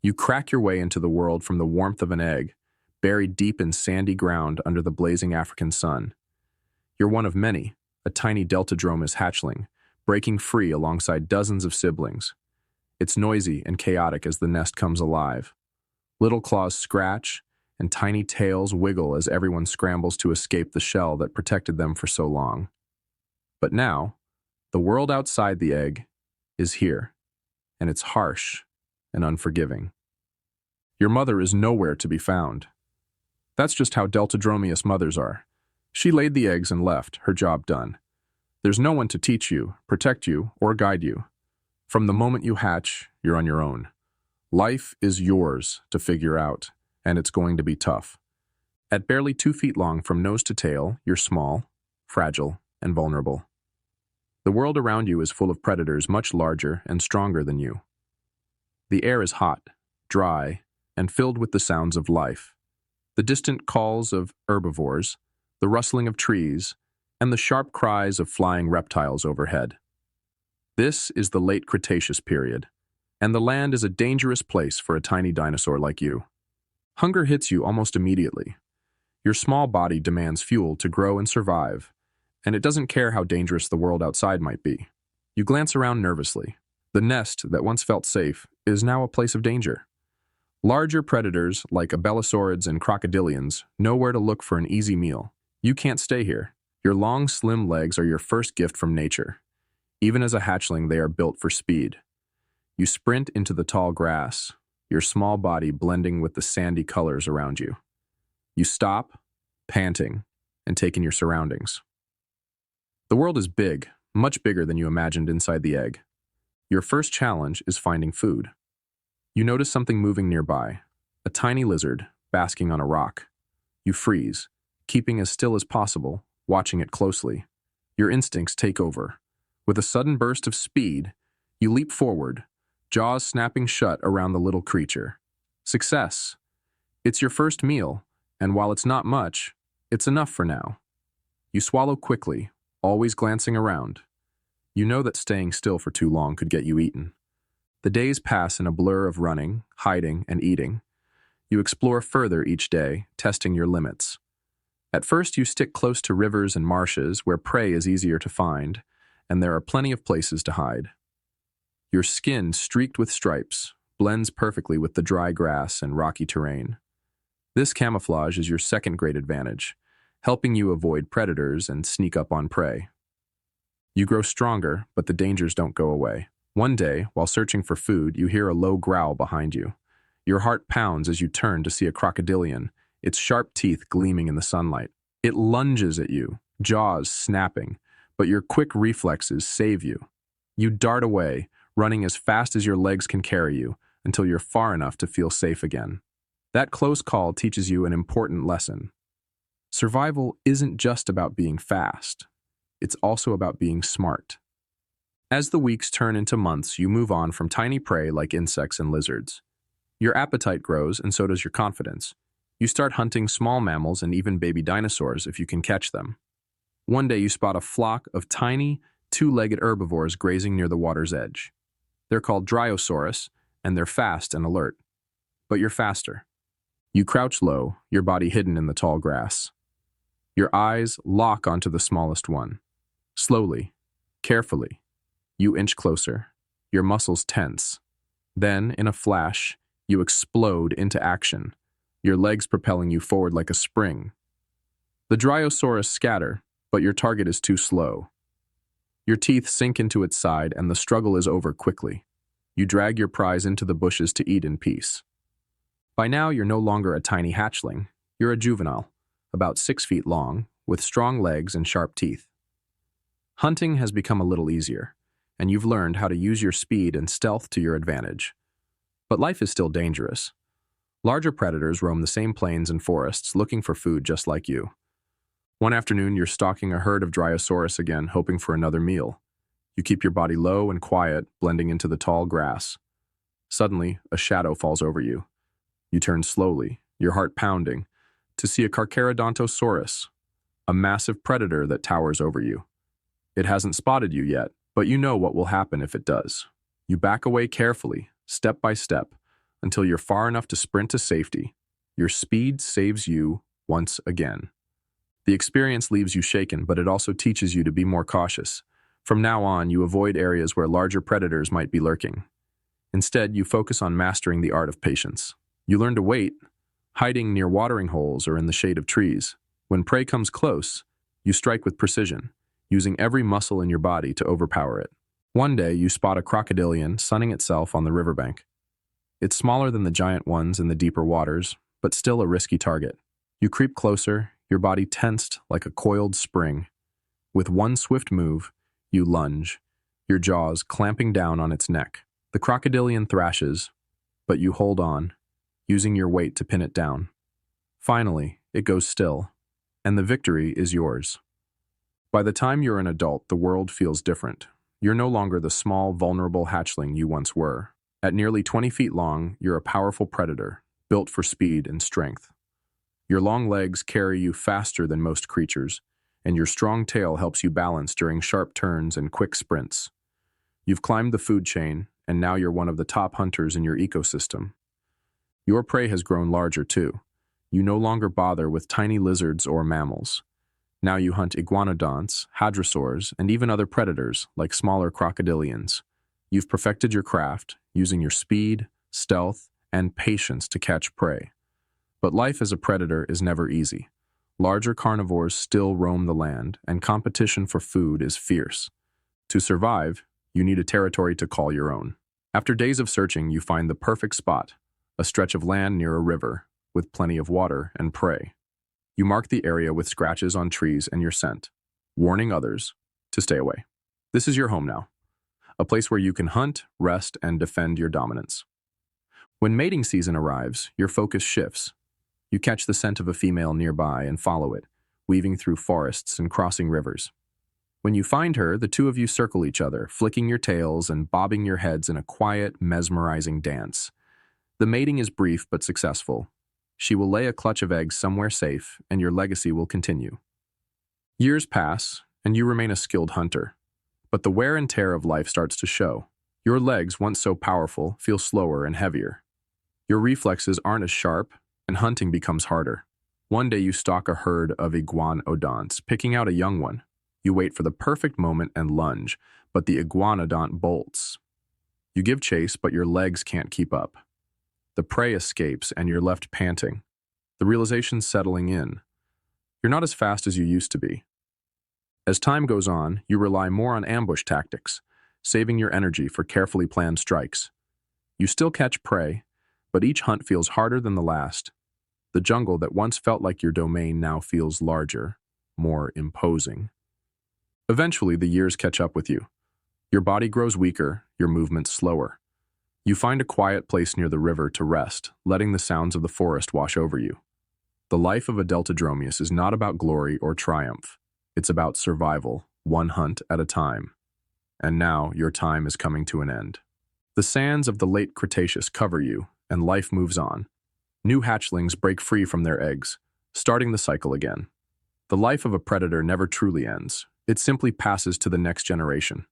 You crack your way into the world from the warmth of an egg, buried deep in sandy ground under the blazing African sun. You're one of many, a tiny Deltadromeus hatchling, breaking free alongside dozens of siblings. It's noisy and chaotic as the nest comes alive. Little claws scratch, and tiny tails wiggle as everyone scrambles to escape the shell that protected them for so long. But now, the world outside the egg is here, and it's harsh and unforgiving. Your mother is nowhere to be found. That's just how Deltadromeus mothers are. She laid the eggs and left, her job done. There's no one to teach you, protect you, or guide you. From the moment you hatch, you're on your own. Life is yours to figure out, and it's going to be tough. At barely 2 feet long from nose to tail, you're small, fragile, and vulnerable. The world around you is full of predators much larger and stronger than you. The air is hot, dry, and filled with the sounds of life. The distant calls of herbivores, the rustling of trees, and the sharp cries of flying reptiles overhead. This is the late Cretaceous period, and the land is a dangerous place for a tiny dinosaur like you. Hunger hits you almost immediately. Your small body demands fuel to grow and survive, and it doesn't care how dangerous the world outside might be. You glance around nervously. The nest that once felt safe is now a place of danger. Larger predators, like abelisaurids and crocodilians, know where to look for an easy meal. You can't stay here. Your long, slim legs are your first gift from nature. Even as a hatchling, they are built for speed. You sprint into the tall grass, your small body blending with the sandy colors around you. You stop, panting, and take in your surroundings. The world is big, much bigger than you imagined inside the egg. Your first challenge is finding food. You notice something moving nearby, a tiny lizard basking on a rock. You freeze, keeping as still as possible, watching it closely. Your instincts take over. With a sudden burst of speed, you leap forward, jaws snapping shut around the little creature. Success! It's your first meal, and while it's not much, it's enough for now. You swallow quickly, always glancing around. You know that staying still for too long could get you eaten. The days pass in a blur of running, hiding, and eating. You explore further each day, testing your limits. At first, you stick close to rivers and marshes where prey is easier to find, and there are plenty of places to hide. Your skin, streaked with stripes, blends perfectly with the dry grass and rocky terrain. This camouflage is your second great advantage, helping you avoid predators and sneak up on prey. You grow stronger, but the dangers don't go away. One day, while searching for food, you hear a low growl behind you. Your heart pounds as you turn to see a crocodilian, its sharp teeth gleaming in the sunlight. It lunges at you, jaws snapping, but your quick reflexes save you. You dart away, running as fast as your legs can carry you, until you're far enough to feel safe again. That close call teaches you an important lesson. Survival isn't just about being fast. It's also about being smart. As the weeks turn into months, you move on from tiny prey like insects and lizards. Your appetite grows, and so does your confidence. You start hunting small mammals and even baby dinosaurs if you can catch them. One day you spot a flock of tiny, two-legged herbivores grazing near the water's edge. They're called Dryosaurus, and they're fast and alert. But you're faster. You crouch low, your body hidden in the tall grass. Your eyes lock onto the smallest one. Slowly, carefully, you inch closer, your muscles tense. Then, in a flash, you explode into action, your legs propelling you forward like a spring. The Dryosaurus scatter, but your target is too slow. Your teeth sink into its side and the struggle is over quickly. You drag your prize into the bushes to eat in peace. By now, you're no longer a tiny hatchling. You're a juvenile, about 6 feet long, with strong legs and sharp teeth. Hunting has become a little easier, and you've learned how to use your speed and stealth to your advantage. But life is still dangerous. Larger predators roam the same plains and forests looking for food just like you. One afternoon, you're stalking a herd of Dryosaurus again, hoping for another meal. You keep your body low and quiet, blending into the tall grass. Suddenly, a shadow falls over you. You turn slowly, your heart pounding, to see a Carcharodontosaurus, a massive predator that towers over you. It hasn't spotted you yet, but you know what will happen if it does. You back away carefully, step by step, until you're far enough to sprint to safety. Your speed saves you once again. The experience leaves you shaken, but it also teaches you to be more cautious. From now on, you avoid areas where larger predators might be lurking. Instead, you focus on mastering the art of patience. You learn to wait, hiding near watering holes or in the shade of trees. When prey comes close, you strike with precision, using every muscle in your body to overpower it. One day, you spot a crocodilian sunning itself on the riverbank. It's smaller than the giant ones in the deeper waters, but still a risky target. You creep closer, your body tensed like a coiled spring. With one swift move, you lunge, your jaws clamping down on its neck. The crocodilian thrashes, but you hold on, using your weight to pin it down. Finally, it goes still, and the victory is yours. By the time you're an adult, the world feels different. You're no longer the small, vulnerable hatchling you once were. At nearly 20 feet long, you're a powerful predator, built for speed and strength. Your long legs carry you faster than most creatures, and your strong tail helps you balance during sharp turns and quick sprints. You've climbed the food chain, and now you're one of the top hunters in your ecosystem. Your prey has grown larger too. You no longer bother with tiny lizards or mammals. Now you hunt iguanodonts, hadrosaurs, and even other predators like smaller crocodilians. You've perfected your craft, using your speed, stealth, and patience to catch prey. But life as a predator is never easy. Larger carnivores still roam the land, and competition for food is fierce. To survive, you need a territory to call your own. After days of searching, you find the perfect spot, a stretch of land near a river, with plenty of water and prey. You mark the area with scratches on trees and your scent, warning others to stay away. This is your home now, a place where you can hunt, rest, and defend your dominance. When mating season arrives, your focus shifts. You catch the scent of a female nearby and follow it, weaving through forests and crossing rivers. When you find her, the two of you circle each other, flicking your tails and bobbing your heads in a quiet, mesmerizing dance. The mating is brief but successful. She will lay a clutch of eggs somewhere safe, and your legacy will continue. Years pass, and you remain a skilled hunter. But the wear and tear of life starts to show. Your legs, once so powerful, feel slower and heavier. Your reflexes aren't as sharp, and hunting becomes harder. One day you stalk a herd of iguanodonts, picking out a young one. You wait for the perfect moment and lunge, but the iguanodont bolts. You give chase, but your legs can't keep up. The prey escapes, and you're left panting. The realization's settling in. You're not as fast as you used to be. As time goes on, you rely more on ambush tactics, saving your energy for carefully planned strikes. You still catch prey, but each hunt feels harder than the last. The jungle that once felt like your domain now feels larger, more imposing. Eventually, the years catch up with you. Your body grows weaker, your movements slower. You find a quiet place near the river to rest, letting the sounds of the forest wash over you. The life of a Deltadromeus is not about glory or triumph. It's about survival, one hunt at a time. And now, your time is coming to an end. The sands of the late Cretaceous cover you, and life moves on. New hatchlings break free from their eggs, starting the cycle again. The life of a predator never truly ends. It simply passes to the next generation.